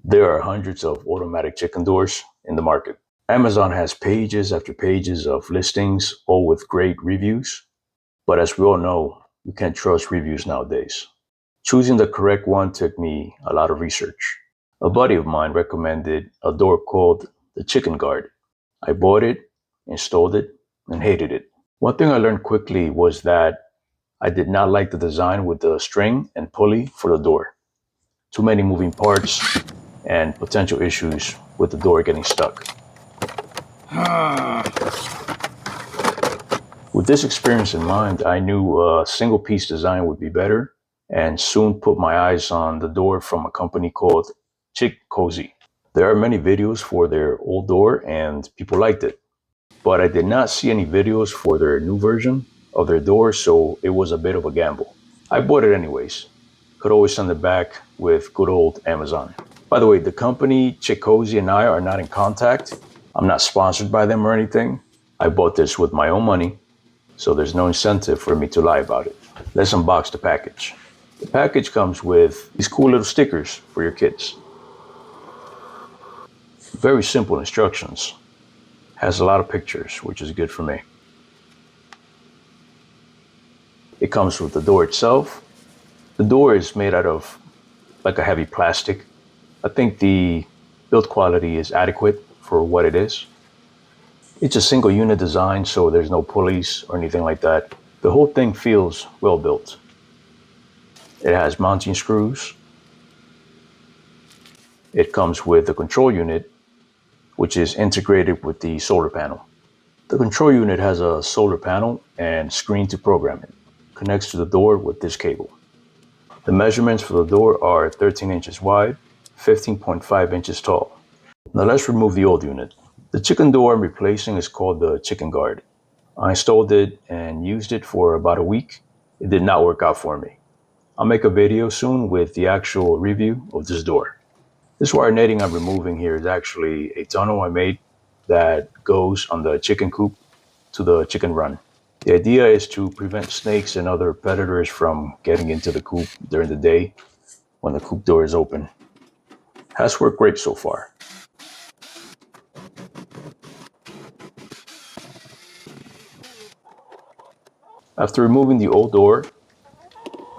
There are hundreds of automatic chicken doors in the market. Amazon has pages after pages of listings, all with great reviews. But as we all know, you can't trust reviews nowadays. Choosing the correct one took me a lot of research. A buddy of mine recommended a door called the Chicken Guard. I bought it, installed it, and hated it. One thing I learned quickly was that I did not like the design with the string and pulley for the door. Too many moving parts and potential issues with the door getting stuck. With this experience in mind, I knew a single piece design would be better and soon put my eyes on the door from a company called Chickcozy. There are many videos for their old door and people liked it, but I did not see any videos for their new version of their door, so it was a bit of a gamble. I bought it anyways. Could always send it back with good old Amazon. By the way, the company Chickcozy and I are not in contact. I'm not sponsored by them or anything. I bought this with my own money, so there's no incentive for me to lie about it. Let's unbox the package. The package comes with these cool little stickers for your kids. Very simple instructions. Has a lot of pictures, which is good for me. It comes with the door itself. The door is made out of like a heavy plastic. I think the build quality is adequate for what it is. It's a single unit design, so there's no pulleys or anything like that. The whole thing feels well built. It has mounting screws. It comes with the control unit, which is integrated with the solar panel. The control unit has a solar panel and screen to program it. Connects to the door with this cable. The measurements for the door are 13 inches wide, 15.5 inches tall. Now let's remove the old unit. The chicken door I'm replacing is called the Chicken Guard. I installed it and used it for about a week. It did not work out for me. I'll make a video soon with the actual review of this door. This wire netting I'm removing here is actually a tunnel I made that goes on the chicken coop to the chicken run. The idea is to prevent snakes and other predators from getting into the coop during the day when the coop door is open. Has worked great so far. After removing the old door,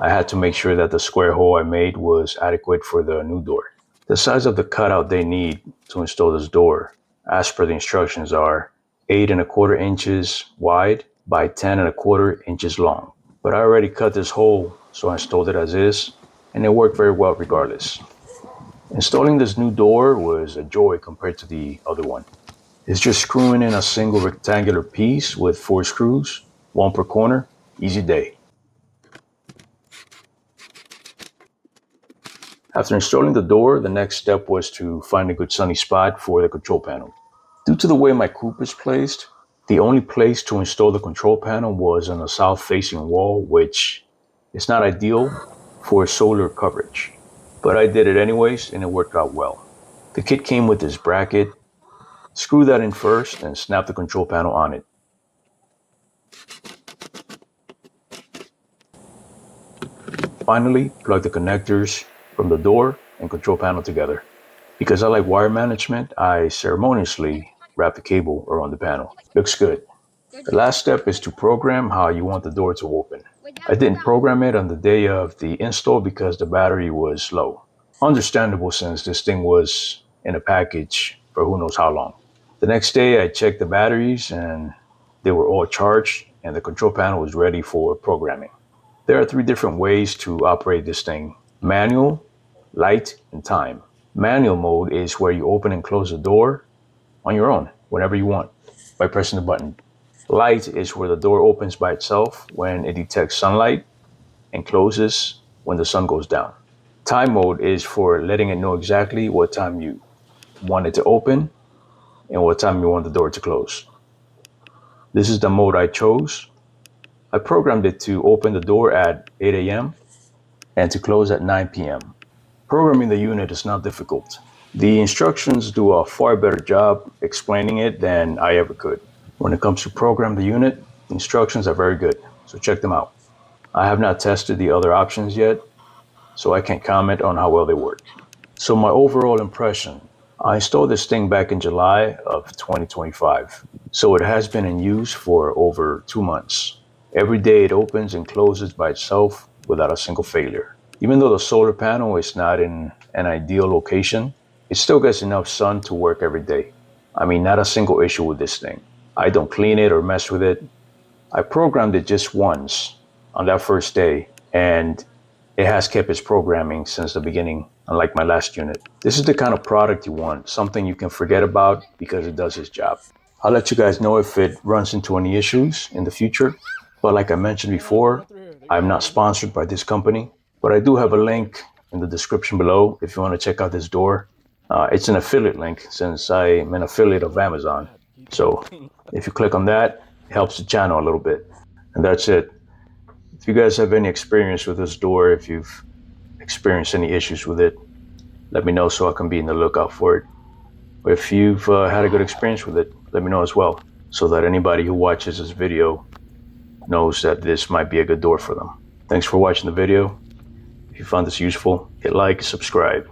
I had to make sure that the square hole I made was adequate for the new door. The size of the cutout they need to install this door, as per the instructions, are 8¼ inches wide by 10¼ inches long. But I already cut this hole, so I installed it as is, and it worked very well regardless. Installing this new door was a joy compared to the other one. It's just screwing in a single rectangular piece with 4 screws, 1 per corner, easy day. After installing the door, the next step was to find a good sunny spot for the control panel. Due to the way my coop is placed, the only place to install the control panel was on a south-facing wall, which is not ideal for solar coverage. But I did it anyways, and it worked out well. The kit came with this bracket. Screw that in first and snap the control panel on it. Finally, plug the connectors from the door and control panel together. Because I like wire management, I ceremoniously wrap the cable around the panel. Looks good. The last step is to program how you want the door to open. I didn't program it on the day of the install because the battery was low. Understandable since this thing was in a package for who knows how long. The next day I checked the batteries and they were all charged and the control panel was ready for programming. There are 3 different ways to operate this thing: manual, light, and time. Manual mode is where you open and close the door on your own, whenever you want, by pressing the button. Light is where the door opens by itself when it detects sunlight and closes when the sun goes down. Time mode is for letting it know exactly what time you want it to open and what time you want the door to close. This is the mode I chose. I programmed it to open the door at 8 a.m. and to close at 9 p.m. Programming the unit is not difficult. The instructions do a far better job explaining it than I ever could. When it comes to program the unit, the instructions are very good, so check them out. I have not tested the other options yet, so I can't comment on how well they work. So my overall impression, I installed this thing back in July of 2025. So it has been in use for over 2 months. Every day it opens and closes by itself without a single failure. Even though the solar panel is not in an ideal location, it still gets enough sun to work every day. I mean, not a single issue with this thing. I don't clean it or mess with it. I programmed it just once on that first day, and it has kept its programming since the beginning, unlike my last unit. This is the kind of product you want, something you can forget about because it does its job. I'll let you guys know if it runs into any issues in the future. But like I mentioned before, I'm not sponsored by this company, but I do have a link in the description below if you want to check out this door. It's an affiliate link since I'm an affiliate of Amazon. So if you click on that, it helps the channel a little bit. And that's it. If you guys have any experience with this door, if you've experienced any issues with it, let me know so I can be in the lookout for it. But if you've had a good experience with it, let me know as well, so that anybody who watches this video knows that this might be a good door for them. Thanks for watching the video. If you found this useful, hit like, subscribe.